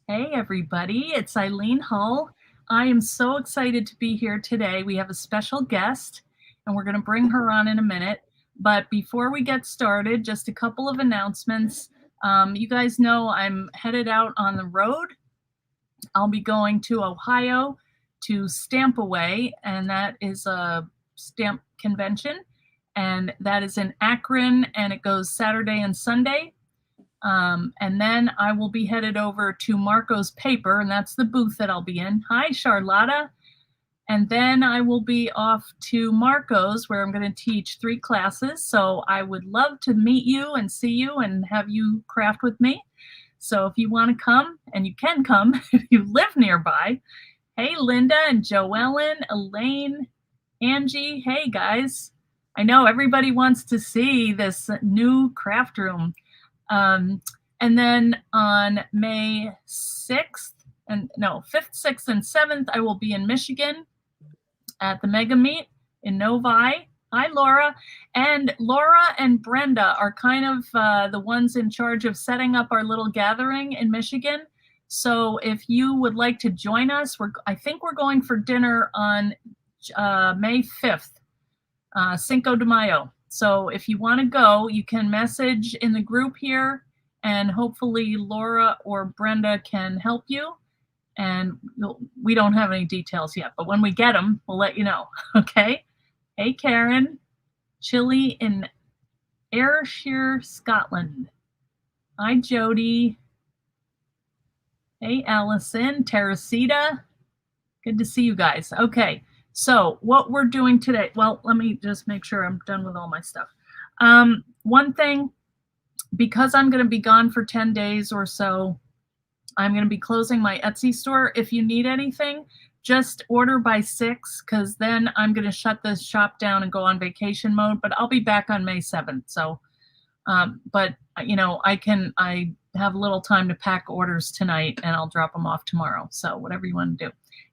Hey, everybody, it's Eileen Hull. I am so excited to be here today. We have a special guest, and we're going to bring her on in a minute. But before we get started, just a couple of announcements. You guys know I'm headed out on the road. I'll be going to Ohio to Stamp Away, and that is a stamp convention. And that is in Akron, and it goes Saturday and Sunday. And then I will be headed over to Marco's Paper, and that's the booth that I'll be in. Hi, Charlotta. And then I will be off to Marco's, where I'm going to teach 3 classes. So I would love to meet you and see you and have you craft with me. So if you want to come, and you can come if you live nearby. Hey, Linda and Joellen, Elaine, Angie. Hey, guys. I know everybody wants to see this new craft room. And then on May 5th, 6th, and 7th, I will be in Michigan at the Mega Meet in Novi. Hi, Laura. And Laura and Brenda are kind of the ones in charge of setting up our little gathering in Michigan. So if you would like to join us, I think we're going for dinner on May 5th, Cinco de Mayo. So if you want to go, you can message in the group here, and hopefully Laura or Brenda can help you. And we don't have any details yet, but when we get them, we'll let you know. Okay. Hey, Karen. Chile in Ayrshire, Scotland. Hi, Jody. Hey, Allison. Teresita. Good to see you guys. Okay. So what we're doing today, well, let me just make sure I'm done with all my stuff. One thing, because I'm going to be gone for 10 days or so, I'm going to be closing my Etsy store. If you need anything, just order by 6, because then I'm going to shut this shop down and go on vacation mode, but I'll be back on May 7th. So, but you know, I have a little time to pack orders tonight, and I'll drop them off tomorrow. So whatever you want to do.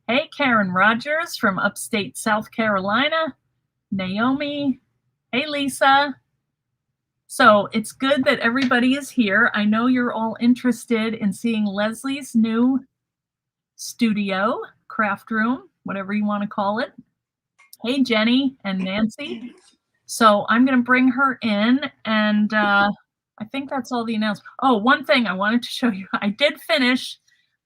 Hey, Karen Rogers from upstate South Carolina. Naomi. Hey, Lisa. So it's good that everybody is here. I know you're all interested in seeing Leslie's new studio, craft room, whatever you want to call it. Hey, Jenny and Nancy. So I'm going to bring her in, and I think that's all the announcements. Oh, one thing I wanted to show you. I did finish.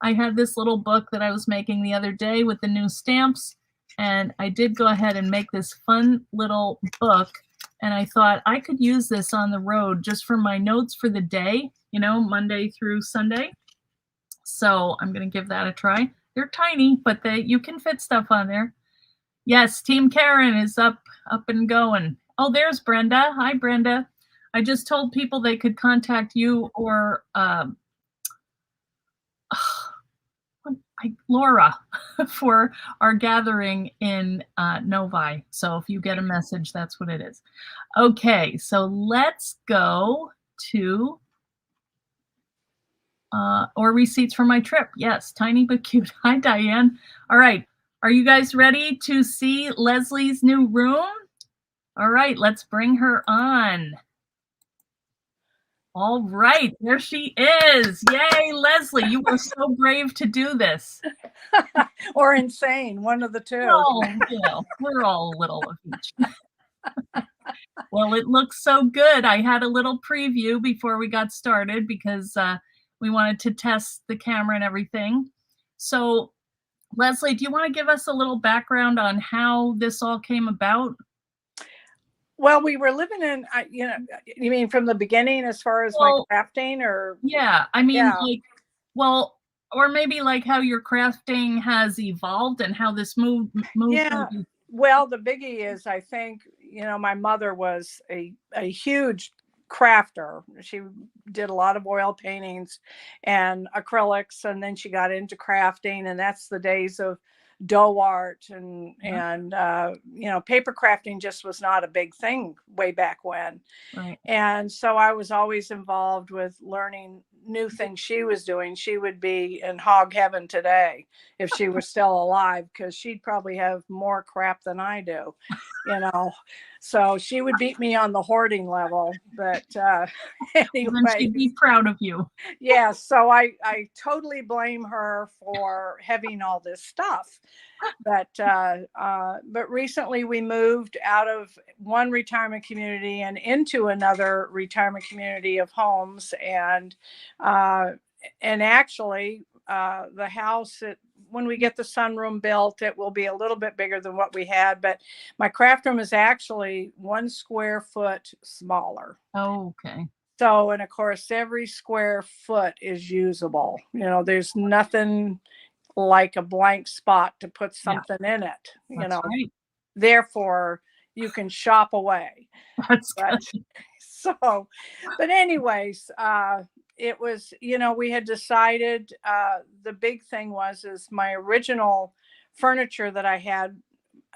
I had this little book that I was making the other day with the new stamps, and I did go ahead and make this fun little book, and I thought I could use this on the road just for my notes for the day, you know, Monday through Sunday. So I'm going to give that a try. They're tiny, but you can fit stuff on there. Yes, Team Karen is up and going. Oh, there's Brenda. Hi, Brenda. I just told people they could contact you or Laura for our gathering in Novi. So if you get a message, that's what it is. Okay, so let's go to or receipts for my trip. Yes, tiny but cute. Hi, Diane. All right, are you guys ready to see Leslie's new room? All right, let's bring her on. All right, there she is. Yay, Leslie, you were so brave to do this. Or insane, one of the two. Well, you know, we're all a little of each. Well, it looks so good. I had a little preview before we got started because we wanted to test the camera and everything. So, Leslie, do you want to give us a little background on how this all came about? Well, we were living in, you know, you mean from the beginning as far as like crafting or? Yeah, I mean, like, well, or maybe like how your crafting has evolved and how this moved. Yeah, well, the biggie is, I think, you know, my mother was a huge crafter. She did a lot of oil paintings and acrylics, and then she got into crafting, and that's the days of dough art and you know, paper crafting just was not a big thing way back when. Right. And so I was always involved with learning new things she was doing, she would be in hog heaven today if she were still alive, because she'd probably have more crap than I do, you know. So she would beat me on the hoarding level. But Then she'd anyways, be proud of you. yeah, so I totally blame her for having all this stuff. But recently we moved out of one retirement community and into another retirement community of homes, uh, and actually the house, when we get the sunroom built, it will be a little bit bigger than what we had. But my craft room is actually 1 square foot smaller. Oh, okay. So, and of course, every square foot is usable. There's nothing like a blank spot to put Yeah, something in it, that's right. therefore you can shop away. That's But good. so, but anyways, it was, we had decided, the big thing is my original furniture that I had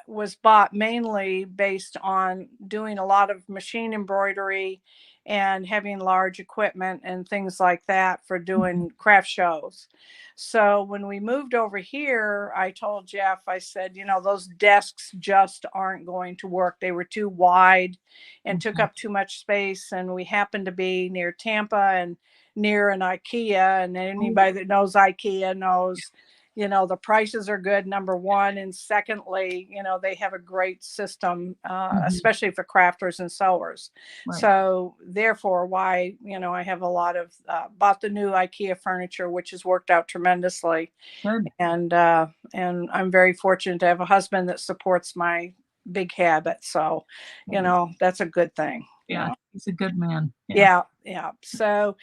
was bought mainly based on doing a lot of machine embroidery and having large equipment and things like that for Mhm. doing craft shows. So when we moved over here, I told Jeff, I said, those desks just aren't going to work. They were too wide and took Okay. up too much space. And we happened to be near Tampa and near an IKEA. And Oh, anybody that knows IKEA knows, the prices are good, number one, and secondly, they have a great system, mhm. especially for crafters and sewers. Right. So therefore, why, I have a lot of bought the new IKEA furniture, which has worked out tremendously. Good. And I'm very fortunate to have a husband that supports my big habit. So Good. that's a good thing. Yeah, he's a good man. Yeah. Yeah, yeah. So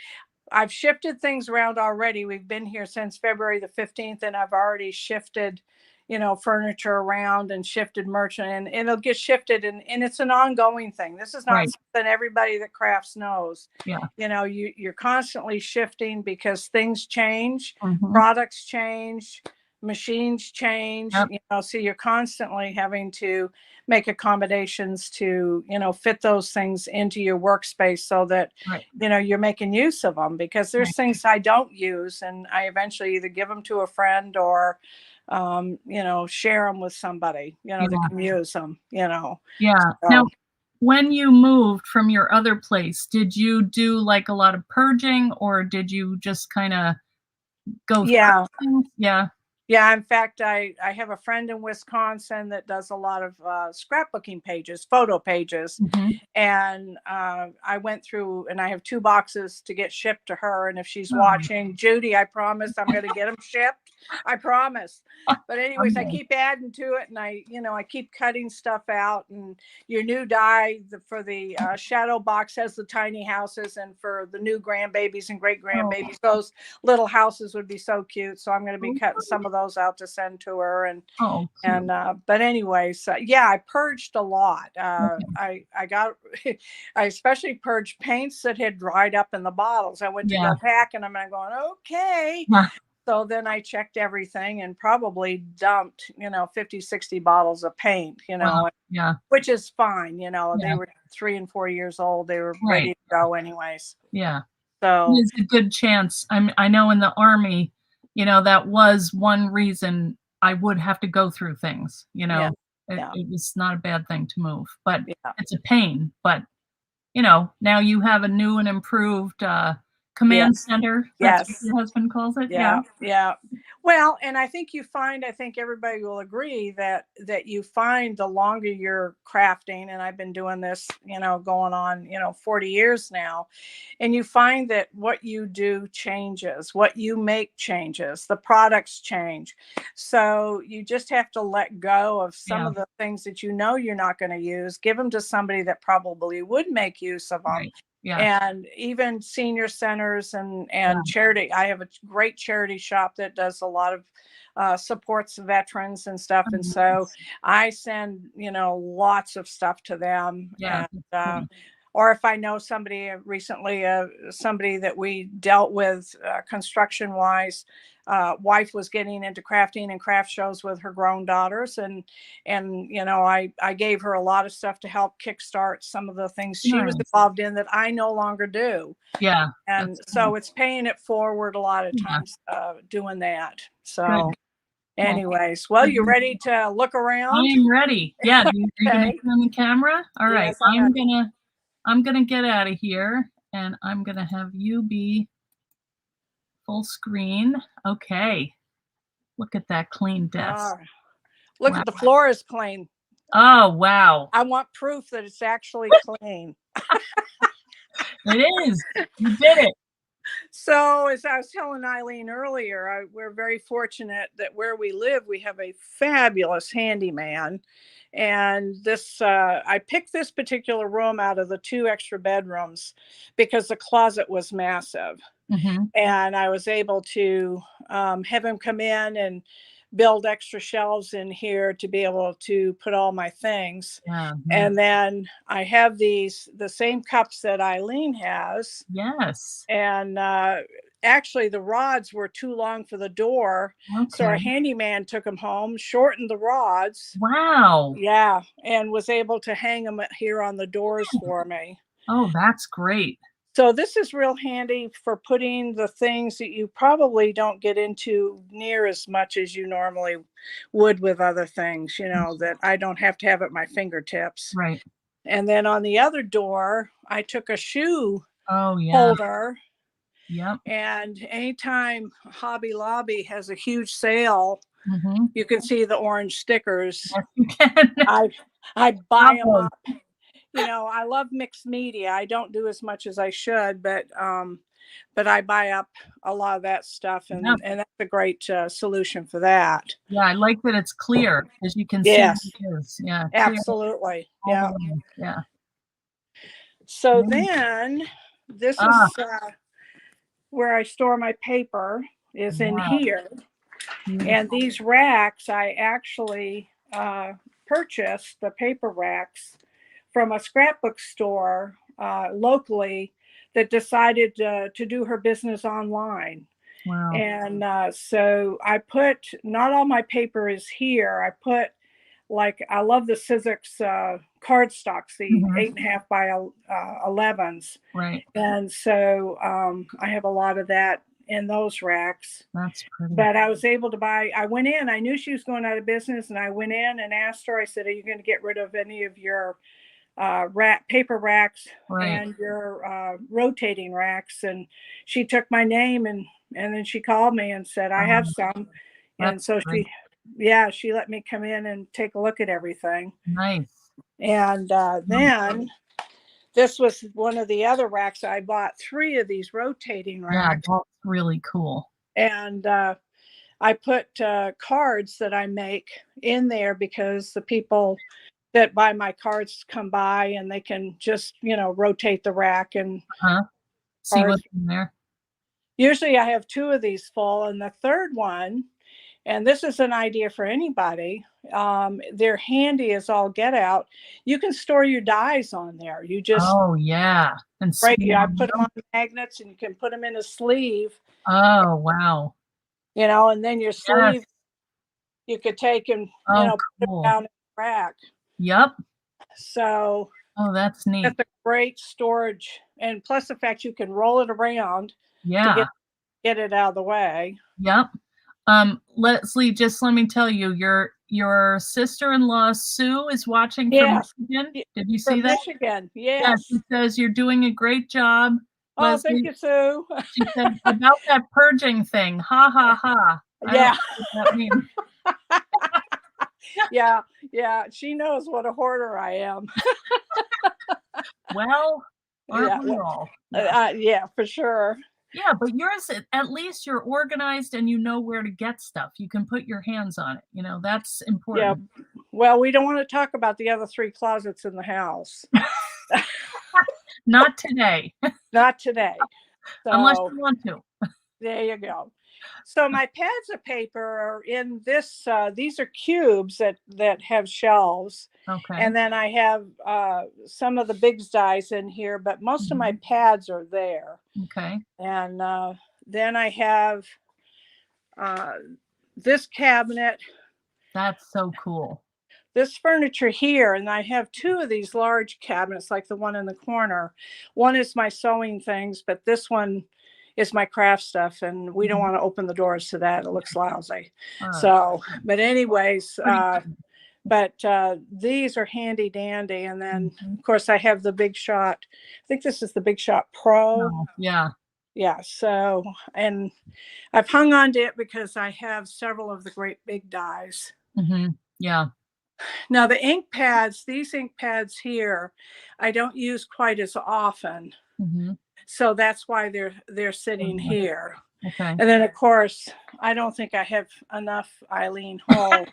I've shifted things around already. We've been here since February the 15th, and I've already shifted, furniture around and shifted merchant, and it'll get shifted. And it's an ongoing thing. This is not Right. something everybody that crafts knows. Yeah. You're constantly shifting because things change, Mhm. products change, machines change, Yep. so you're constantly having to make accommodations to, fit those things into your workspace so that Right. you're making use of them, because there's Right. things I don't use and I eventually either give them to a friend or share them with somebody, that Yeah. can use them, Yeah. so Now, when you moved from your other place, did you do, like, a lot of purging, or did you just kinda go through yeah. things? Yeah. Yeah, in fact, I have a friend in Wisconsin that does a lot of scrapbooking pages, photo pages. Mhm. And I went through, and I have 2 boxes to get shipped to her. And if she's Oh, watching, Judy, I promise I'm going to get them shipped. I promise. But anyways, I someday. keep adding to it, and I keep cutting stuff out. And your new die for the shadow box has the tiny houses, and for the new grandbabies and great Oh, grandbabies, those little houses would be so cute. So I'm going to be oh, cutting some of those out to send to her. And oh, cute. and but anyways, yeah, I purged a lot. Okay. I got I especially purged paints that had dried up in the bottles. I went to Yeah. go pack, and I'm going, okay. Yeah. So then I checked everything and probably dumped, 50, 60 bottles of paint, Wow. Yeah. which is fine. They Yeah. were 3 and 4 years old. They were Right. ready to go anyways. Yeah. So There's a good chance. I know in the Army, that was one reason I would have to go through things, yeah, It yeah, it was not a bad thing to move, but yeah, it's a pain, but, now you have a new and improved, yeah, command center. That's what yes. your husband calls it? Yeah. Yeah, yeah. Well, and I think everybody will agree that you find the longer you're crafting, and I've been doing this, going on, 40 years now, and you find that what you do changes, what you make changes, the products change. So you just have to let go of some Yeah. of the things that you're not going to use, give them to somebody that probably would make use of them. Right. Yeah. And even senior centers and Yeah. charity. I have a great charity shop that does a lot of supports veterans and stuff. Oh, And so nice. I send, lots of stuff to them. Yeah. And That's good. or if I know somebody recently, somebody that we dealt with construction wise, wife was getting into crafting and craft shows with her grown daughters, and I gave her a lot of stuff to help kickstart some of the things she was Nice. involved in that I no longer do. Yeah. And so it's paying it forward a lot of Yeah. times doing that. So Good. Well, anyways, well, you ready to look I around? am ready. Yeah. Are you gonna Okay. turn the camera? All right. Yes, I am. I'm gonna get out of here, and I'm gonna have you be full screen. Okay. Look at that clean desk. Look Wow. at the floor is clean. Oh, wow. I want proof that it's actually clean. It is. You did it. So as I was telling Eileen earlier, we're very fortunate that where we live, we have a fabulous handyman. And I picked this particular room out of the 2 extra bedrooms because the closet was massive. Mm-hmm. And I was able to have him come in and build extra shelves in here to be able to put all my things. Yeah. And then I have the same cups that Eileen has. Yes. And actually the rods were too long for the door. Okay. So our handyman took them home, shortened the rods. Wow. Yeah. And was able to hang them here on the doors for me. Oh, that's great. So this is real handy for putting the things that you probably don't get into near as much as you normally would with other things, that I don't have to have at my fingertips. Right. And then on the other door, I took a shoe holder. Yep. And anytime Hobby Lobby has a huge sale, Mm-hmm. you can see the orange stickers. Yes, you can. I buy them up. I love mixed media. I don't do as much as I should, but I buy up a lot of that stuff, and that's a great solution for that. Yeah, I like that it's clear, as you can see. Yes, it is. Yeah, absolutely. Yeah. Yeah. So then this is where I store my paper is in here. And these racks, I actually purchased the paper racks from a scrapbook store locally that decided to do her business online. Wow. And so I put, not all my paper is here. I put, I love the Sizzix cardstocks, the 8.5 by 11s. Right. And so I have a lot of that in those racks. That's pretty. But I was able to buy, I went in, I knew she was going out of business, and I went in and asked her, I said, are you going to get rid of any of your paper racks and your rotating racks? And she took my name, and then she called me and said, I have some. And so she let me come in and take a look at everything. Nice. And then this was one of the other racks. I bought 3 of these rotating racks. Yeah, that's really cool. And I put cards that I make in there because the people that buy my cards come by and they can just, rotate the rack and see what's in there. Usually I have 2 of these full, and the third one, and this is an idea for anybody, they're handy as all get out. You can store your dies on there. You just and I put them on magnets, and you can put them in a sleeve. Oh, wow. And then your sleeve you could take and put it down in the rack. Yep. So that's neat. That's a great storage, and plus the fact you can roll it around to get it out of the way. Yep. Leslie, just let me tell you, your sister-in-law Sue is watching from Michigan. Did you see that? Michigan, yes. Yeah, she says you're doing a great job. Oh, Leslie. thank you, Sue. She said about that purging thing. Ha ha ha. Yeah. That means. Yeah. She knows what a hoarder I am. Well, aren't we all? Yeah, for sure. Yeah, but yours, at least you're organized and you know where to get stuff. You can put your hands on it. That's important. Yeah. Well, we don't want to talk about the other 3 closets in the house. Not today. Not today. Unless you want to. There you go. So my pads of paper are in this. These are cubes that have shelves, Okay. and then I have some of the big dies in here, but most of my pads are there. Okay. And then I have this cabinet. That's so cool. This furniture here, and I have two of these large cabinets like the one in the corner. One is my sewing things, but this one is my craft stuff, and we don't want to open the doors to that. It looks lousy. So, but anyways, but these are handy dandy. And then of course I have the Big Shot. I think this is the Big Shot Pro. Oh, yeah. Yeah. So, and I've hung on to it because I have several of the great big dies. Yeah. Now the ink pads, these ink pads here, I don't use quite as often. So that's why they're sitting here. Okay. And then of course, I don't think I have enough Eileen Hull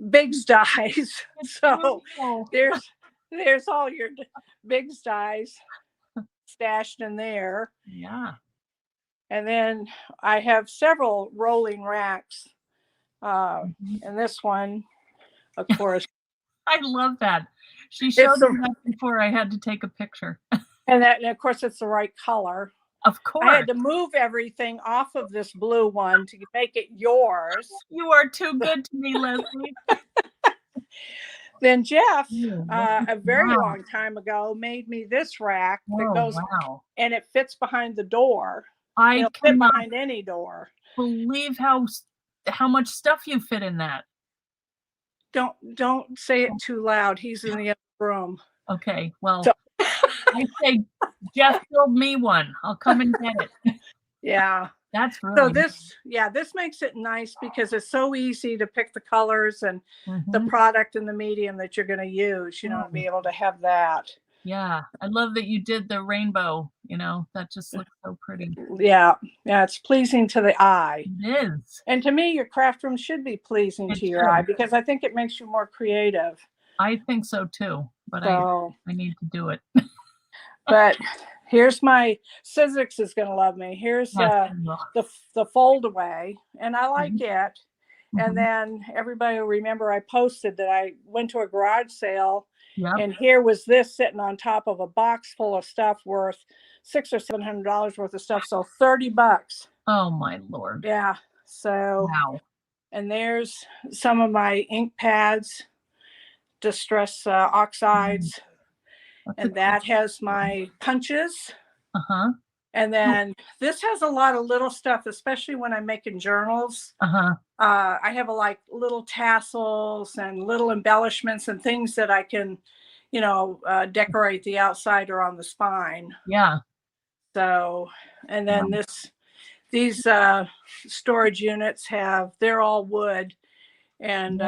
big dies. So there's all your big dies stashed in there. Yeah. And then I have several rolling racks. And this one, of course. I love that. She showed me that before I had to take a picture. And of course, it's the right color. Of course. I had to move everything off of this blue one to make it yours. You are too good to me, Leslie. Then Jeff, a very long time ago, made me this rack that goes, and it fits behind the door. It'll fit behind any door. Believe how much stuff you fit in that. Don't say it too loud. He's in the other room. Okay, well, I say Jeff filled me one. I'll come and get it. Yeah. That's really so this makes it nice because it's so easy to pick the colors and the product and the medium that you're going to use, to be able to have that. Yeah. I love that you did the rainbow, that just looks so pretty. Yeah. Yeah. It's pleasing to the eye. It is. And to me, your craft room should be pleasing to your eye because I think it makes you more creative. I think so too, but I need to do it. But here's my Sizzix is going to love me. Here's the fold away, and I like it. And then everybody will remember I posted that I went to a garage sale, and here was this sitting on top of a box full of stuff worth $600 or $700 worth of stuff. So $30. Oh my Lord. Yeah. So, and there's some of my ink pads, distress oxides. And that has my punches. And then this has a lot of little stuff, especially when I'm making journals. I have like little tassels and little embellishments and things that I can, decorate the outside or on the spine. Yeah. So, and then these storage units they're all wood. And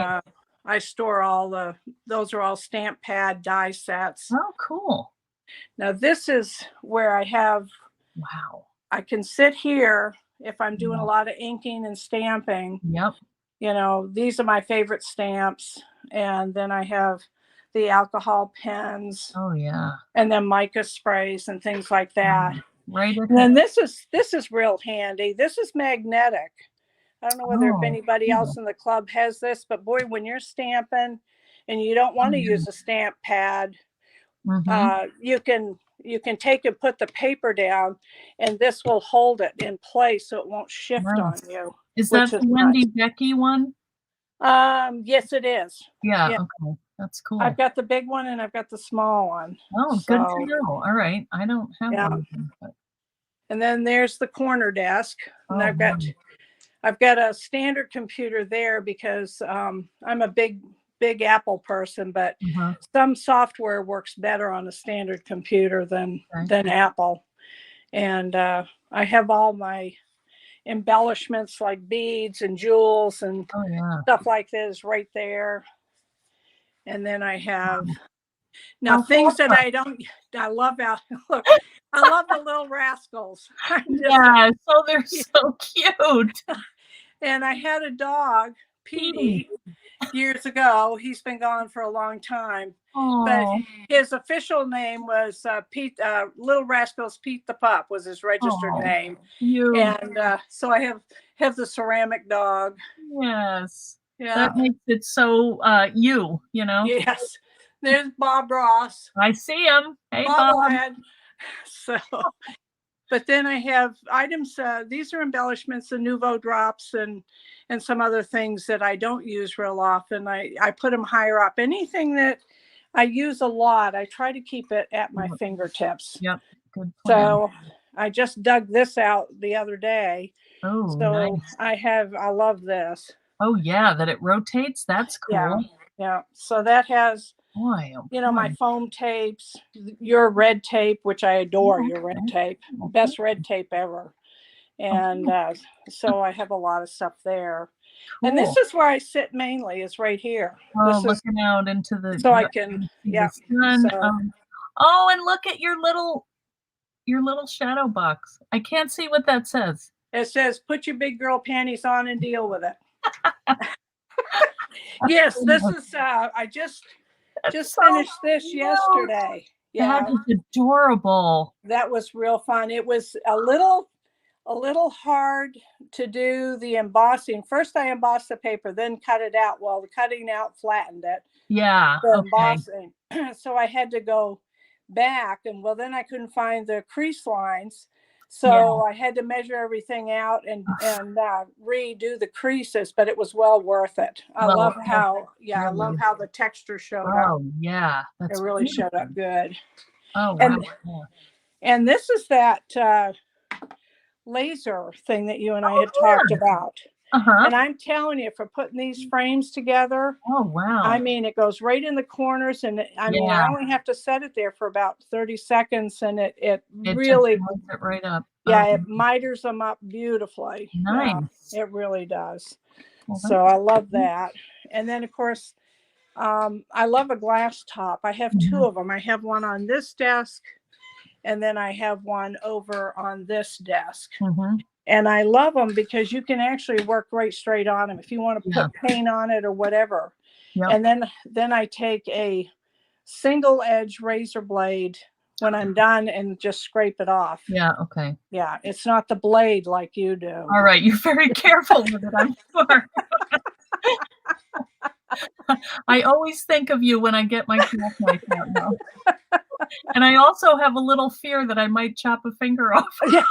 I store those are all stamp pad die sets. Oh, cool. Now this is where I have, I can sit here if I'm doing a lot of inking and stamping. Yep. These are my favorite stamps. And then I have the alcohol pens. Oh yeah. And then mica sprays and things like that. Right. And then this is real handy. This is magnetic. I don't know whether if anybody else in the club has this, but boy, when you're stamping and you don't want to use a stamp pad, you can take and put the paper down, and this will hold it in place so it won't shift on you. Is that the Wendy Becky one? Yes, it is. Yeah. Okay, that's cool. I've got the big one and I've got the small one. Oh, good to know. All right, I don't have one. But... And then there's the corner desk, and I've got a standard computer there because I'm a big Apple person, but some software works better on a standard computer than Apple. And I have all my embellishments like beads and jewels and stuff like this right there. And then I have things that I love look, I love the little rascals. So they're so cute. And I had a dog, Petey, years ago. He's been gone for a long time. But Oh, his official name was Pete. Little Rascals Pete the Pup was his registered oh, name, you, and so I have the ceramic dog. yes. Yeah. That makes it so you know. Yes. There's Bob Ross, I see him. Hey, Bob. bobblehead. So, but then I have items. These are embellishments, the Nouveau drops, and some other things that I don't use real often. I put them higher up. Anything that I use a lot, I try to keep it at my fingertips. Yep, good plan. So I just dug this out the other day. Oh, So nice. I love this. Oh, yeah, that it rotates. That's Yeah. cool. Yeah. So that has, Boy, oh my boy. foam tapes, your red tape, which I adore Yeah, your red okay, tape, best red tape ever. And okay, so I have a lot of stuff there. And this cool. is where I sit mainly, is right here. Oh, This is looking out into the, so I yep, can, you see the yeah. sun. So Oh, and look at your little shadow box. I can't see what that says. it says, put your big girl panties on and deal with it. Yes, this is, I just That's so finished this cute. yesterday. That Yeah, is adorable. that was real fun. It was a little hard to do the embossing. First I embossed the paper, then cut it out. Well, the cutting out flattened it, Yeah, the okay. embossing. So I had to go back, and well, then I couldn't find the crease lines. Yeah. So I had to measure everything out and redo the creases, but it was well worth it. I Well, love that's how, I love really, how the texture showed up. oh, yeah, It that's really showed beautiful. up good. Oh, wow. And Yeah. this is that laser thing that you and I Oh, had talked yeah. about. Uh-huh. And I'm telling you, for putting these frames together, Oh, I wow. mean, it goes right in the corners. And I mean, I Yeah, only have to set it there for about 30 seconds. And it it just really, lines it right up. it miters them up beautifully. Yeah, Nice. it really does. Well, So I love that's that. And then, of course, I love a glass top. I have two mhm. of them. I have one on this desk, and then I have one over on this desk. Mhm. And I love them because you can actually work right straight on them if you want to Yeah. put paint on it or whatever. Yep. And then I take a single edge razor blade when I'm done and just scrape it off. Yeah, okay. Yeah, it's not the blade like you do. All right, you're very careful with it, I'm sure. I always think of you when I get my jackknife out now. And I also have a little fear that I might chop a finger off. Yeah.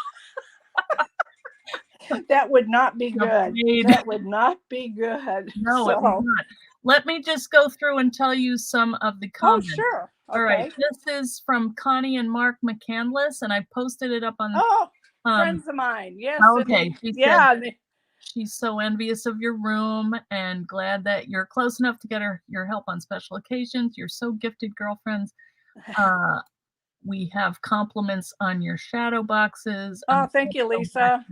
That would not be I'm good. afraid. That would not be good. No, it would So, not. Let me just go through and tell you some of the oh, comments. sure. All right, Okay. this is from Connie and Mark McCandless, and I posted it up on, Oh, um friends of mine. Yes. okay, she said Yeah. she's so envious of your room and glad that you're close enough to get her your help on special occasions. You're so gifted, girlfriends. Uh, we have compliments on your shadow boxes. Oh, thank you, Lisa.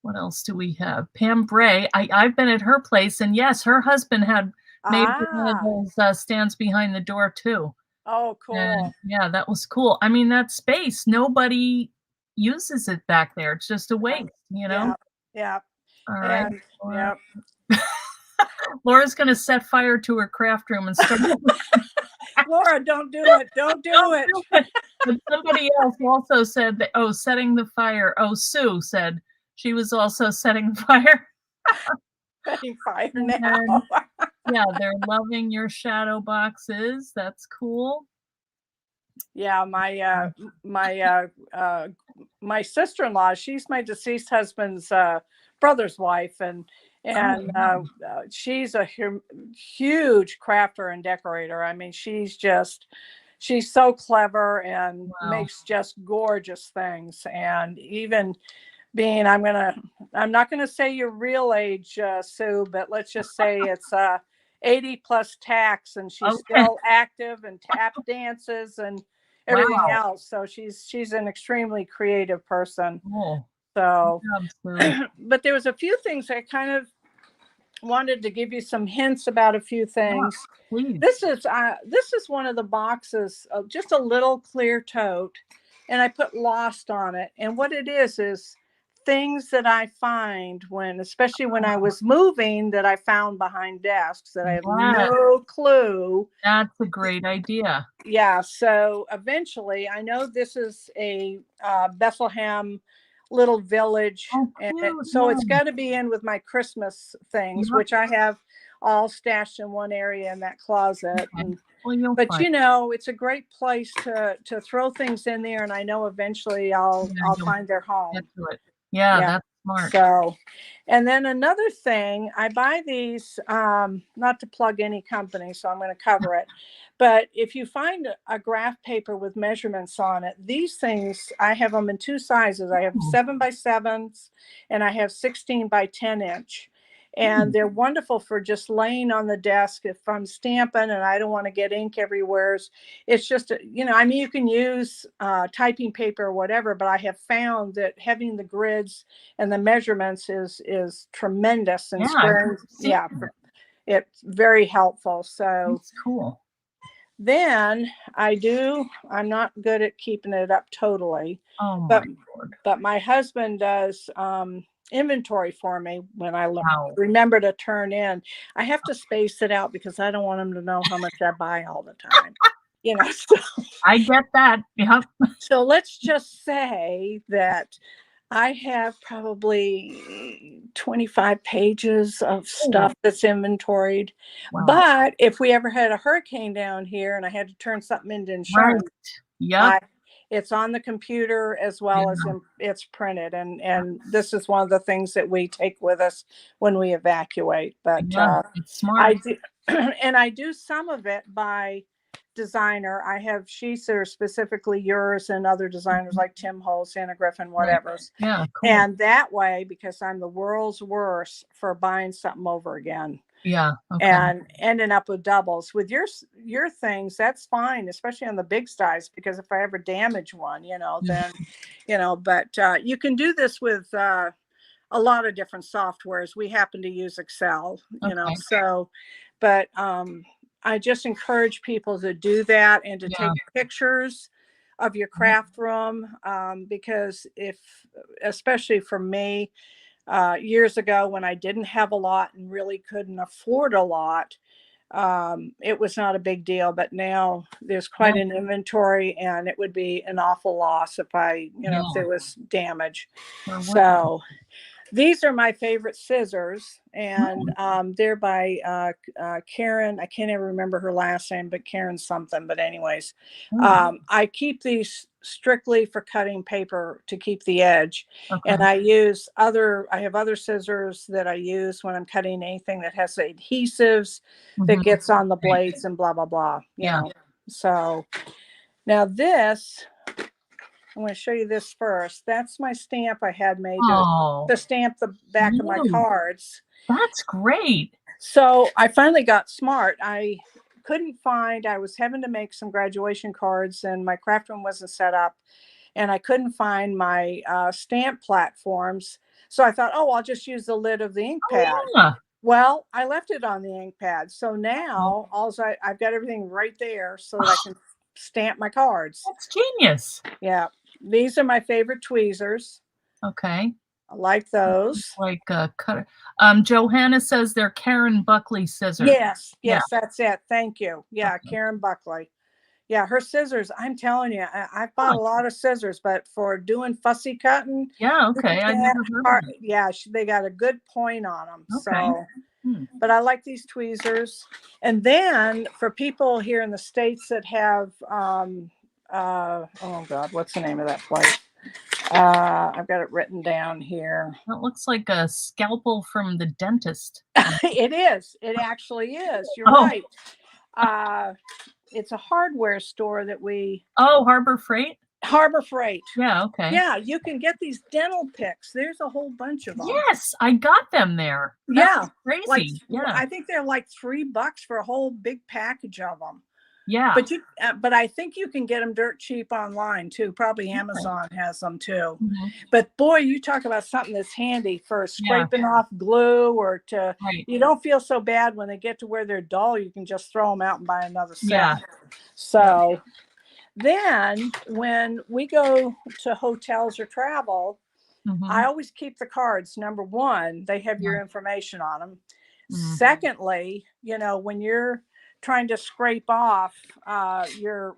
What else do we have? Pam Bray. I've been at her place, and yes, her husband had made one of Ah. those stands behind the door too. Oh, And cool. yeah, that was cool. I mean, that space, nobody uses it back there. It's just a waste, you know? Yeah. Yeah. All right. And Laura. yeah. Laura's gonna set fire to her craft room and start. Laura, don't do it. Don't do Don't it. do it. But somebody else also said that, oh, setting the fire. Oh, Sue said she was also setting fire. Setting fire And now. then, yeah, they're loving your shadow boxes. That's cool. Yeah, my sister-in-law, she's my deceased husband's brother's wife, and Oh, she's a huge crafter and decorator. I mean, she's so clever and wow. makes just gorgeous things. And even being, I'm not gonna say your real age, Sue, but let's just say it's 80 plus tax, and she's Okay. still active and tap dances and everything Wow. else. So she's an extremely creative person. Cool. So, Good job, Sue. but there was a few things I kind of wanted to give you some hints about a few things. Please. This is one of the boxes, just a little clear tote, and I put Lost on it. And what it is things that I find especially when I was moving, that I found behind desks that I have Yes, no clue. that's a great idea. Yeah. So eventually, I know this is a Bethlehem little village, Oh, and cute. so it's Yeah. got to be in with my Christmas things, Yep. which I have all stashed in one area in that closet. Okay. Well, you'll But find. it's a great place to throw things in there, and I know eventually I'll Yeah, I'll you'll find their get home. to it. Yeah, Yeah. that's smart. So, and then another thing, I buy these, not to plug any company, so I'm going to cover it. But if you find a graph paper with measurements on it, these things, I have them in two sizes. I have Ooh, 7x7s and I have 16x10 inch. And ooh. they're wonderful for just laying on the desk if I'm stamping and I don't want to get ink everywhere. It's just, I mean, you can use typing paper or whatever, but I have found that having the grids and the measurements is tremendous and Yeah, I've squaring. seen Yeah, it. it's very helpful. So That's cool. then I'm not good at keeping it up totally, Oh but my Lord. my husband does inventory for me when I Wow. remember to turn in. I have to space it out because I don't want him to know how much I buy all the time. So, I get that. Yep. so let's just say that I have probably 25 pages of Oh, stuff that's inventoried. wow. But if we ever had a hurricane down here and I had to turn something into Right. insurance, Yep. I it's on the computer as well as Yeah. it's printed. And this is one of the things that we take with us when we evacuate. But Yeah. It's I smart. do, and I do some of it by designer. I have sheets that are specifically yours and other designers Mhm. like Tim Hole, Santa Griffin, Right. whatever. Yeah. Cool. And that way, because I'm the world's worst for buying something over again Yeah. Okay. and ending up with doubles with your things, that's fine, especially on the big size, because if I ever damage one, Yeah. then, but you can do this with a lot of different softwares. We happen to use Excel, Okay. so, but I just encourage people to do that and to Yeah. take pictures of your Yep. craft room, because especially for me, years ago when I didn't have a lot and really couldn't afford a lot, it was not a big deal. But now there's Yeah. quite an inventory, and it would be an awful loss if Yeah. there was damage. Sure would. So these are my favorite scissors, and Mm. they're by Karen. I can't ever remember her last name, but Karen something. But anyways, Mm. I keep these strictly for cutting paper to keep the edge, and Okay. I have other scissors that I use when I'm cutting anything that has adhesives that Hmm. gets on the Right. blades and blah blah blah. Yeah. So now this. I'm going to show you this first. That's my stamp I had made Oh, to stamp the back of my cute. cards. That's great. So I finally got smart. I was having to make some graduation cards and my craft room wasn't set up and I couldn't find my stamp platforms. So I thought, oh, I'll just use the lid of the ink Oh, pad. yeah. Well, I left it on the ink pad. So Oh, now I've got everything right there so that I can stamp my cards. that's genius. Yeah. These are my favorite tweezers. Okay. I like those. Like a cutter. Johanna says they're Karen Buckley scissors. Yes, Yeah. yes, that's it. Thank you. Yeah, Okay. Karen Buckley. Yeah, her scissors, I'm telling you, I've bought Huh. a lot of scissors, but for doing fussy cutting, Yeah. you Okay. I can't never heard of that. yeah, they got a good point on them. Okay. So, Hmm. but I like these tweezers. And then for people here in the States that have, oh God, what's the name of that place? I've got it written down here. That looks like a scalpel from the dentist. It is. It actually is. You're Oh. right. Uh, it's a hardware store that Oh, Harbor Freight? Harbor Freight. Yeah. Okay. Yeah, you can get these dental picks. There's a whole bunch of them. Yes, I got them there. That's Yeah, like crazy. Yeah. I think they're like $3 for a whole big package of them. Yeah. But I think you can get them dirt cheap online too. Probably Okay. Amazon has them too. Mhm. But boy, you talk about something that's handy for Yeah. scraping off glue or Right. you don't feel so bad when they get to where they're dull. You can just throw them out and buy another set. Yeah. So then when we go to hotels or travel, I Mhm. always keep the cards. Number one, they have Yeah. your information on them. Mm. Secondly, when you're trying to scrape off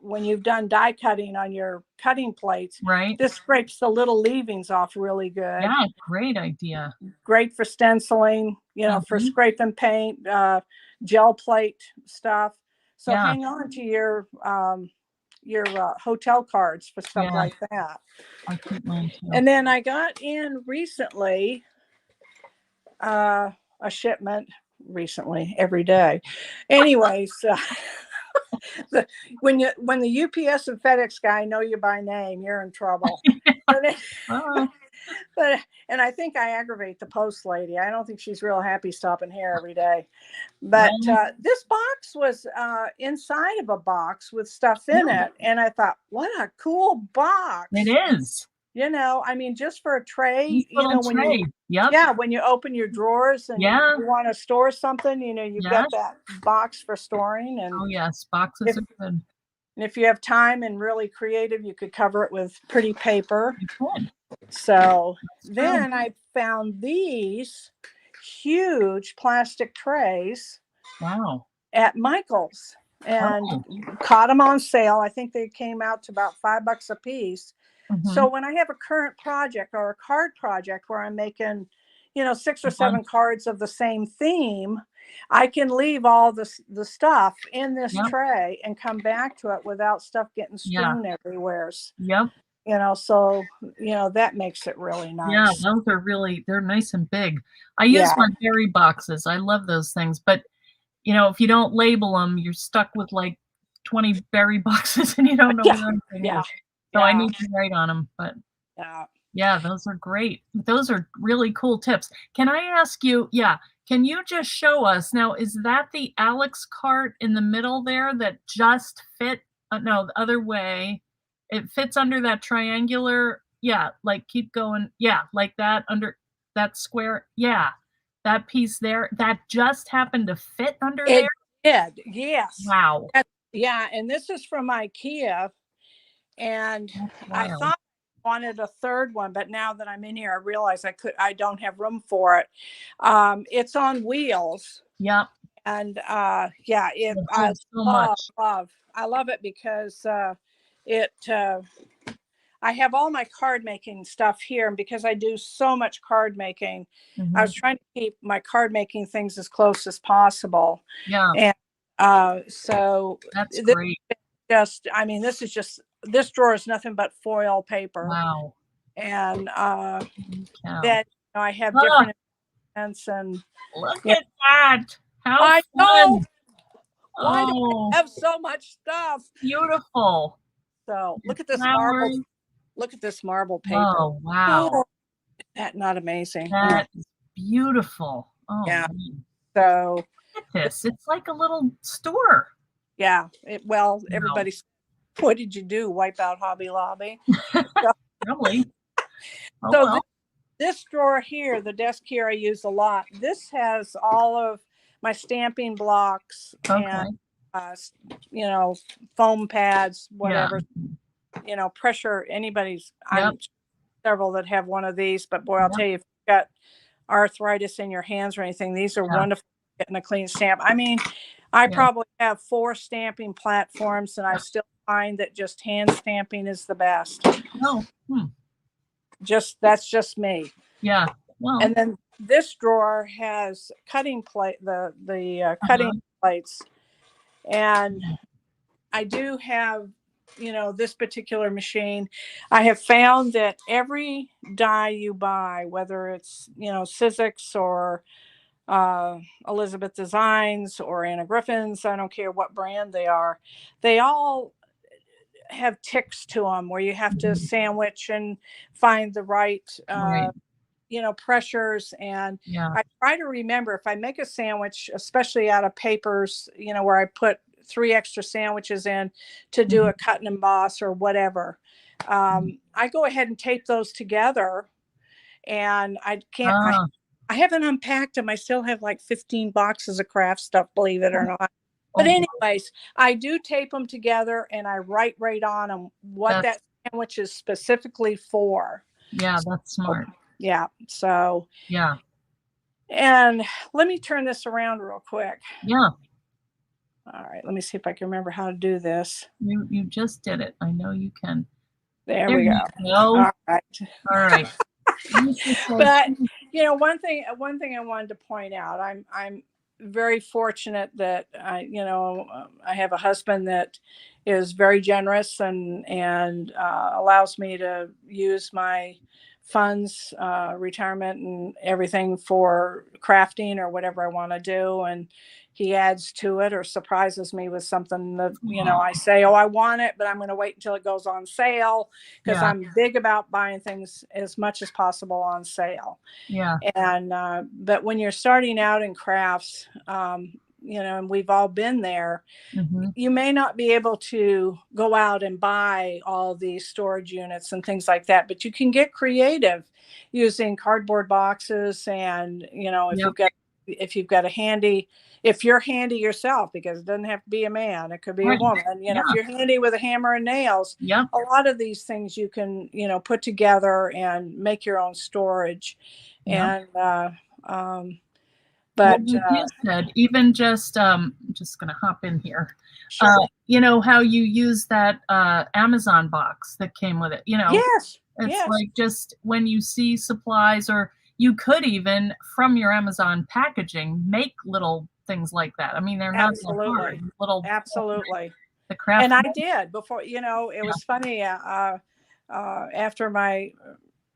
when you've done die cutting on your cutting plates, Right. this scrapes the little leavings off really good. Yeah, great idea. Great for stenciling, for Mhm. scraping paint, gel plate stuff. So Yeah, hang on to your hotel cards for stuff yeah, like that. I keep mine too. And then I got in recently a shipment recently every day. Anyways, the, when the UPS and FedEx guy know you by name, you're in trouble. But, Oh, but and I think I aggravate the post lady. I don't think she's real happy stopping here every day. But well, this box was inside of a box with stuff in yeah, it, and I thought, what a cool it box. is. I mean, just for a tray, Nice little when you tray. Yep. yeah, when you open your drawers and Yeah. you want to store something, you've got Yes. that box for storing. Oh, yes. Boxes If are good. and if you have time and really creative, you could cover it with pretty paper. You could. So It's true. then I found these huge plastic trays Wow. at Michael's and Oh. caught them on sale. I think they came out to about $5 a piece. So Mhm. when I have a current project or a card project where I'm making, 6 or Bunch. 7 cards of the same theme, I can leave all the stuff in this Yep. tray and come back to it without stuff getting Yeah. strewn everywhere. Yep. So, that makes it really Yeah, nice. those are really they're nice and big. I use Yeah. my berry boxes. I love those things, but, if you don't label them, 'em, you're stuck with, like, 20 berry boxes and you don't know Yeah. where anything Yeah. is. So I Yeah. need to write on them. But Yeah. yeah, those are great. Those are really cool tips. Can I ask you can you just show us now, is that the Alex cart in the middle there that just fit no, the other way. It fits under that triangular like, keep going. Yeah, like that under that square. Yeah, that piece there, that just happened to fit under there? It did. Yes. Wow, Yeah. And this is from IKEA. And that's I wild. thought I wanted a third one, but now that I'm in here, I realize I don't have room for it. It's on wheels. Yep, And it I holds so much. I love it because it, I have all my card making stuff here. And because I do so much card making, I Mhm. was trying to keep my card making things as close as possible. Yeah, And so that's this great. this is just, this drawer is nothing but foil paper. Wow. And Holy cow. then I have Oh, different events. And look yeah, at that. How I know. fun. Why do Oh, I have so much stuff? beautiful. So Your flowers. look at this marble paper. Oh, wow. Oh, is that not amazing? Oh, That is beautiful. Oh, yeah. man. So Look at this. It's like a little store. yeah, Wow. everybody's, what did you do? Wipe out Hobby Lobby? So, Probably. Oh, so well. this drawer here, the desk here, I use a lot. This has all of my stamping blocks and, Okay. uh, you know, foam pads, Yeah. whatever, pressure. Yep. I'm several that have one of these, but boy, I'll Yep. tell you, if you've got arthritis in your hands or anything, these are Yeah. wonderful for getting a clean stamp. I mean, I Yeah. probably have 4 stamping platforms, and I still find that just hand stamping is the best. Oh, That's just me. yeah. Well, And then this drawer has cutting plate, the cutting uh-huh. plates, and I do have, this particular machine. I have found that every die you buy, whether it's, Sizzix or Elizabeth Designs or Anna Griffin's, I don't care what brand they all have ticks to them where you have to Mhm. sandwich and find the right Right. pressures. And Yeah. I try to remember, if I make a sandwich, especially out of papers, where I put 3 extra sandwiches in to do Mhm. a cut and emboss or whatever, Mhm. I go ahead and tape those together. And Ah, I haven't unpacked them. I still have like 15 boxes of craft stuff, believe it or not. But oh, wow. anyways, I do tape them together and I write right on them what That's that sandwich is specifically for. yeah, that's So smart. Yeah. So, Yeah. and let me turn this around real quick. Yeah. All right. Let me see if I can remember how to do this. You just did it. I know you can. There There we go. you go. All right. All right. This is so But cute. one thing I wanted to point out, I'm very fortunate that I have a husband that is very generous and allows me to use my funds, retirement and everything for crafting or whatever I want to do. And he adds to it or surprises me with something that, Aw, I say, oh, I want it, but I'm going to wait until it goes on sale, because yeah. I'm big about buying things as much as possible on sale. Yeah. And but when you're starting out in crafts, and we've all been there, Hmm. you may not be able to go out and buy all these storage units and things like that, but you can get creative using cardboard boxes. And if Yep. you've got a handy, if you're handy yourself, because it doesn't have to be a man, it could be a Right. woman, Yeah. if you're handy with a hammer and nails, Yep. a lot of these things you can put together and make your own storage. Yep. And um, Well, but like you said, even I'm just gonna hop in here. sure. You know how you use that Amazon box that came with it. Yes. It's Yes. like just when you see supplies, or you could even from your Amazon packaging make little things like that. I mean, they're not that Absolutely. hard. Little Absolutely. the craft. And I did before, it Yeah. was funny. After my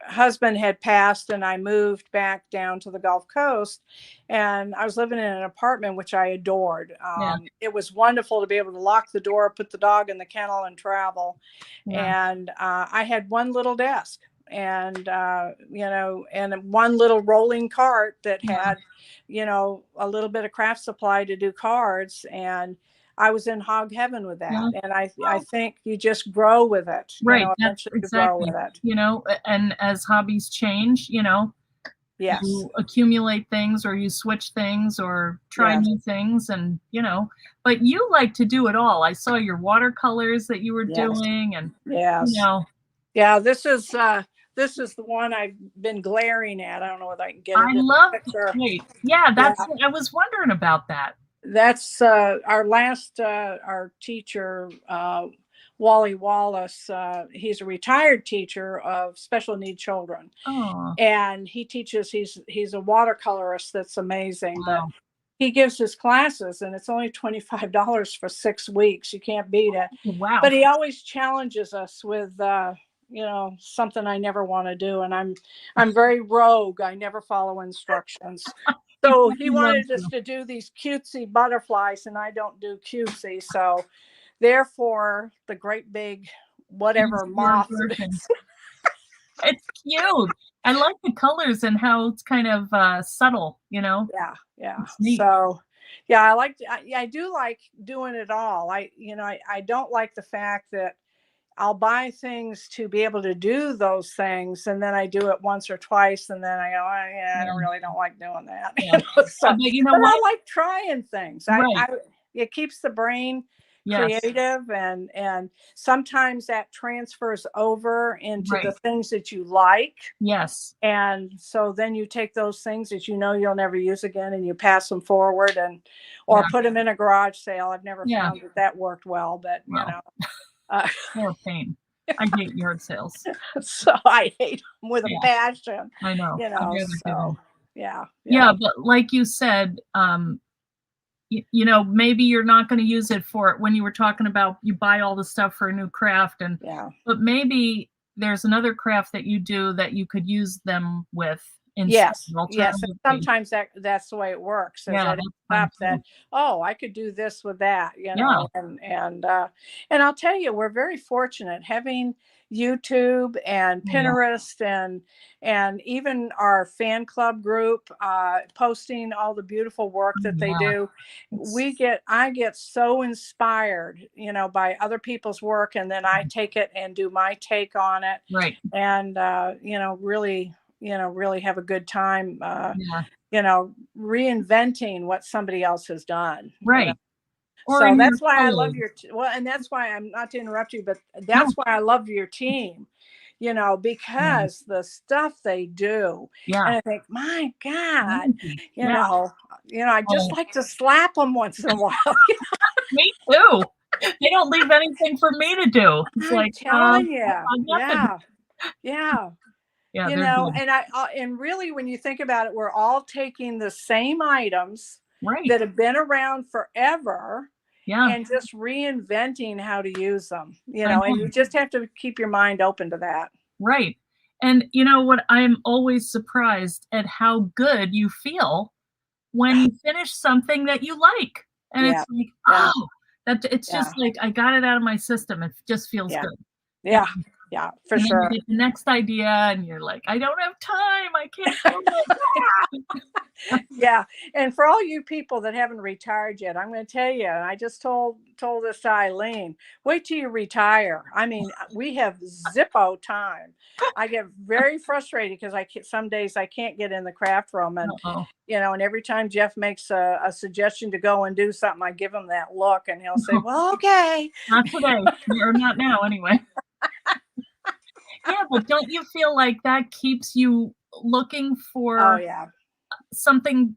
husband had passed and I moved back down to the Gulf Coast, and I was living in an apartment, which I adored. Yeah. It was wonderful to be able to lock the door, put the dog in the kennel, and travel. Yeah. And I had one little desk, and and one little rolling cart that Yeah. had a little bit of craft supply to do cards. And I was in hog heaven with that. Yeah. And I Well, think you just grow with it. right. That's Eventually you grow with exactly. it. And as hobbies change, Yes. you accumulate things, or you switch things, or try Yes. new things. And but you like to do it all. I saw your watercolors that you were Yes. doing. And you Yes. know Yeah. This is the one I've been glaring at. I don't know whether I can get I it in the love. picture. Wait, yeah, Yeah. that's what I was wondering about that. That's our teacher, Wally Wallace. He's a retired teacher of special need children, Oh, and he teaches. He's a watercolorist that's amazing. But wow. he gives his classes, and it's only $25 for 6 weeks. You can't beat it. Wow. But he always challenges us with something I never want to do, and I'm very rogue. I never follow instructions. He So he probably loves wanted us you. to do these cutesy butterflies, and I don't do cutesy. So therefore, the great big Use whatever your moth it version. is. It's cute. I like the colors and how it's kind of subtle. Yeah, yeah. It's neat. So yeah, I do like doing it all. I don't like the fact that I'll buy things to be able to do those things, and then I do it once or twice, and then I go, oh, yeah, I Yeah, don't really don't like doing that. yeah. So, But you know but I what? like trying things. Right. It keeps the brain Yes. creative, and sometimes that transfers over into the Right. things that you like. Yes. And so then you take those things that you'll never use again, and you pass them forward, or Yeah. put them in a garage sale. I've never Yeah. found that worked well, but Well, uh, they're a pain. I hate yard sales. so I hate them with a Yeah, passion, I know. I'd rather give so them. yeah, Yeah, yeah, but like you said, maybe you're not going to use it for it when you were talking about you buy all the stuff for a new craft, yeah. but maybe there's another craft that you do that you could use them with instead, Yes, yes. And alternatively. sometimes that's the way it works. Is Yeah, that that's it's fun up that, too. oh, I could do this with that, Yeah. and I'll tell you, we're very fortunate having YouTube and Yeah. Pinterest, and even our fan club group, posting all the beautiful work Oh, that they yeah. do. It's I get so inspired, by other people's work, and then I take it and do my take on it, right. and really have a good time, Yeah. reinventing what somebody else has done. Right. Or So in your that's why I love colors. and that's why, I'm not to interrupt you, but No. that's why I love your team. because the stuff they do. Yeah. And I think, my God, Amazing. you Yeah. know, I'd just Oh, like to slap them once in a while. me too. They don't leave anything for me to do. It's I'm like, telling I you. got nothing. Yeah. Yeah. Yeah, they're good. And really, when you think about it, we're all taking the same items Right. that have been around forever Yeah, and just reinventing how to use them, I and know. you just have to keep your mind open to that. Right. And you know what? I'm always surprised at how good you feel when you finish something that you like. And Yeah. it's like, Yeah. oh, that it's just Yeah. like I got it out of my system. It just feels Yeah. good. And, Yeah. Yeah. For and then you sure. get the next idea and you're like, I don't have time. I can't do it. Yeah. And for all you people that haven't retired yet, I'm going to tell you, and I just told this to Eileen, wait till you retire. I mean, we have Zippo time. I get very frustrated because some days I can't get in the craft room, and Uh-oh. and every time Jeff makes a suggestion to go and do something, I give him that look, and he'll say, "Well, okay." Not today, or not now anyway. Yeah, but don't you feel like that keeps you looking Oh for yeah. something,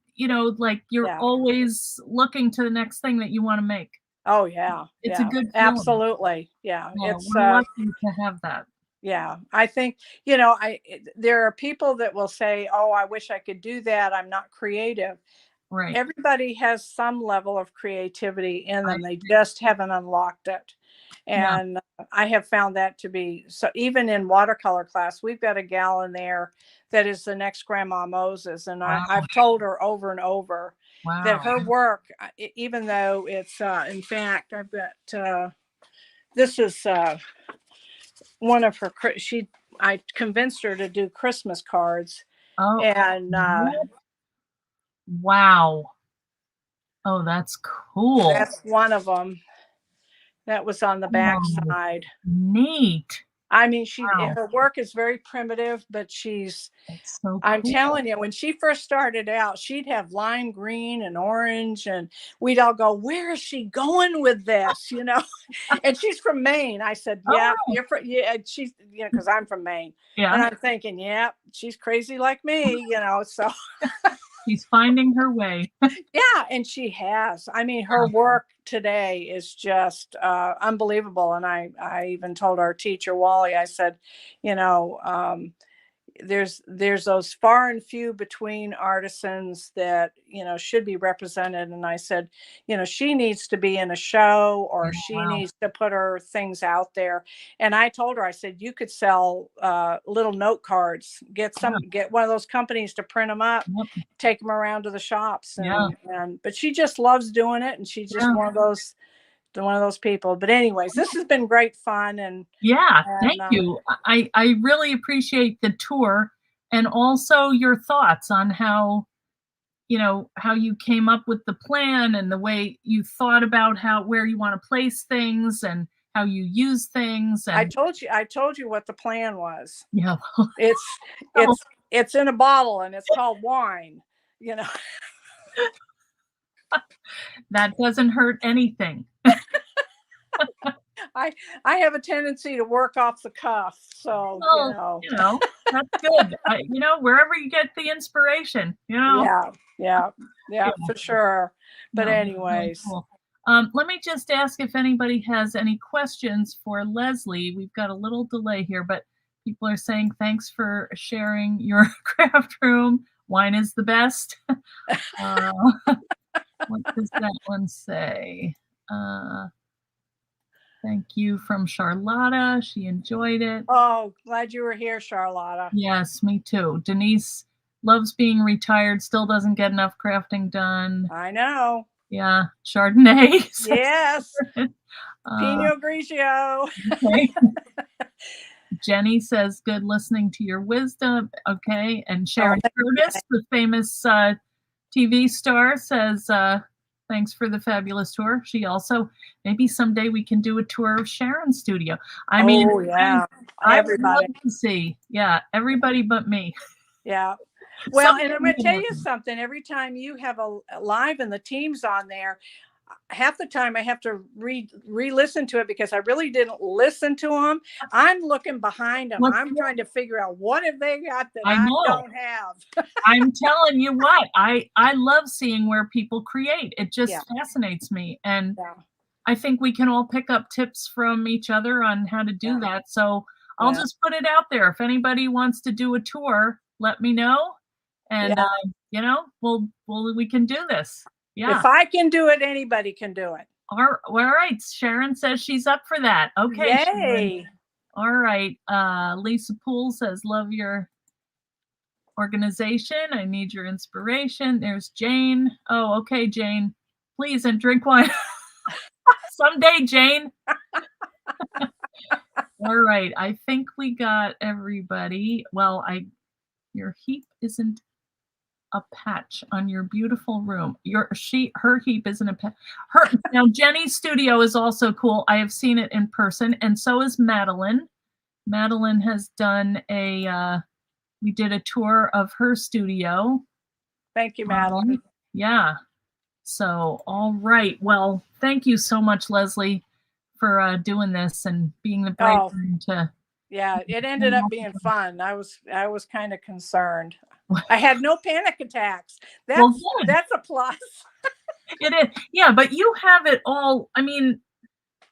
like you're Yeah. always looking to the next thing that you wanna make? Oh yeah. It's a Yeah. good feeling. Absolutely. Yeah. Yeah, It's we're lucky to have that. Yeah, I think, there are people that will say, "Oh, I wish I could do that. I'm not creative." Right. Everybody has some level of creativity in I them. They just haven't unlocked it. Yeah. And I have found that to be so. Even in watercolor class, we've got a gal in there that is the next Grandma Moses. And Wow, I've told her over and over that wow. her work, even though it's, in fact, I've got, this is, one of her, I convinced her to do Christmas cards. Oh, And what? Wow. Oh, that's cool. that's one of them that was on the back Oh, side. neat. I mean, Wow, her work is very primitive, but that's so I'm cool. telling you, when she first started out, she'd have lime green and orange, and we'd all go, "Where is she going with this?" And she's from Maine. I said, "Yeah, Oh, you're from, yeah." She's, because I'm from Maine, yeah, and I'm thinking, "Yeah, she's crazy like me." So she's finding her way. yeah, and she has. I mean, her Yeah, work today is just, unbelievable. And I even told our teacher Wally, I said, you know, there's those far and few between artisans that should be represented. And I said, she needs to be in a show, or yeah, she wow. needs to put her things out there. And I told her, I said, you could sell, little note cards, Yeah, get one of those companies to print them up, yep, take them around to the shops. yeah, And but she just loves doing it, and she's just yeah. one of those people. But anyways, this has been great fun. Yeah, And thank you. I really appreciate the tour and also your thoughts on how you came up with the plan and the way you thought about where you wanna place things and how you use things and I told you what the plan was. yeah, It's well, it's it's in a bottle, and it's called wine. You know, that doesn't hurt anything. I I have a tendency to work off the cuff, so Well, that's good. Wherever you get the inspiration. yeah, yeah, Yeah, yeah, for sure. But no, that's really anyways, cool. Let me just ask if anybody has any questions for Leslie. We've got a little delay here, but people are saying thanks for sharing your craft room. Wine is the best. Uh, what does that one say? Uh, Thank you from Charlotta. She enjoyed it. oh, glad you were here, Charlotta. Yes, me too. Denise loves being retired, still doesn't get enough crafting done. I know. Yeah, Chardonnay. Yes, uh, Pinot Grigio. okay. Jenny says, good listening to your wisdom. Okay. And Oh, Sharon Curtis, the famous TV star, says, thanks for the fabulous tour. She also, maybe someday we can do a tour of Sharon's studio. I mean, oh yeah, I would love everybody. to see, yeah, everybody but me. Yeah. Well, Someday and I'm we going to can tell work you on it. something. Every time you have a live and the team's on there, half the time I have to re-listen to it because I really didn't listen to them. I'm looking behind them. What's I'm trying to figure out what have they got that I I know. don't have. I'm telling you what, I love seeing where people create. It Yeah, just fascinates me, and yeah, I think we can all pick up tips from each other on how to do yeah, that. So I'll yeah, just put it out there. If anybody wants to do a tour, let me know, and yeah. we can do this. Yeah. If I can do it, anybody can do it. All right. Sharon says she's up for that. Okay, Sharon. Yay. All right. Lisa Poole says, love your organization. I need your inspiration. There's Jane. Oh, okay, Jane. Please and drink wine. Someday, Jane. All right. I think we got everybody. Well, your heap isn't a patch on your beautiful room. Her heap isn't a patch. Now Jenny's studio is also cool. I have seen it in person, and so is Madeline. Madeline has done we did a tour of her studio. Thank you, Madeline. Yeah. So, all right. Well, thank you so much, Leslie, for doing this and being the brave Oh, one to. yeah, it ended up being fun. I was kind of concerned. I had no panic attacks. Well, That's good. that's a plus. It is. Yeah, but you have it all. I mean,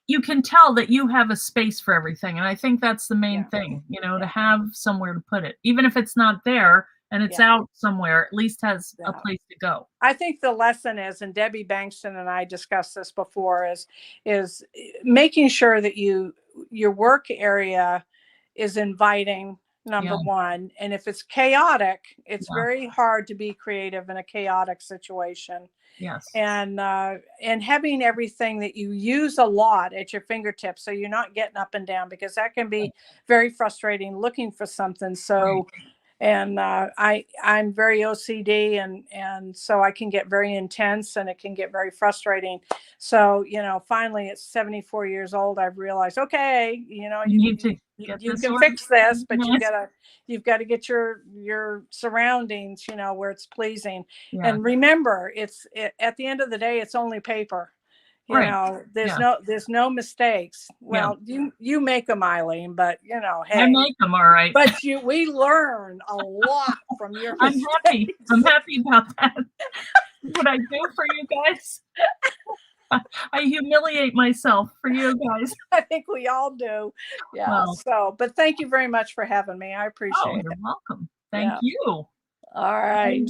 you can tell that you have a space for everything. And I think that's the main Yeah, thing, to yeah, have somewhere to put it. Even if it's not there and it's yeah, out somewhere, at least has a yeah. place to go. I think the lesson is, and Debbie Bankston and I discussed this before, is making sure that your work area is inviting, number Yeah, one. And if it's chaotic, it's yeah, very hard to be creative in a chaotic situation. yes. And having everything that you use a lot at your fingertips, so you're not getting up and down, because that can be very frustrating looking for something. Right. So, and I'm very OCD, and so I can get very intense, and it can get very frustrating. So, finally at 74 years old, I've realized, okay, You need to get you this can fix this, but organized. you've got to get your surroundings, where it's pleasing. Yeah. And remember, at the end of the day, it's only paper. Right. There's Yeah. no mistakes. Yeah. Well, you make them, Eileen, but I hey, make them all right. but we learn a lot from your I'm happy. mistakes. I'm happy about that. What I do for you guys. I humiliate myself for you guys. I think we all do. Yeah. Well, So, but thank you very much for having me. I appreciate you're it. welcome. Thank Yeah. you. All right.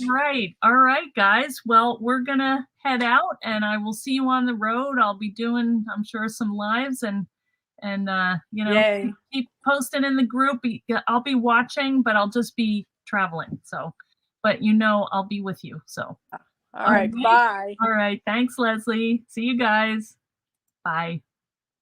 All right, guys. Well, we're gonna head out, and I will see you on the road. I'll be doing, I'm sure, some lives, and Yay. keep posting in the group. I'll be watching, but I'll just be traveling. So, but I'll be with you. So, All right. Bye. all right. Thanks, Leslie. See you guys. Bye.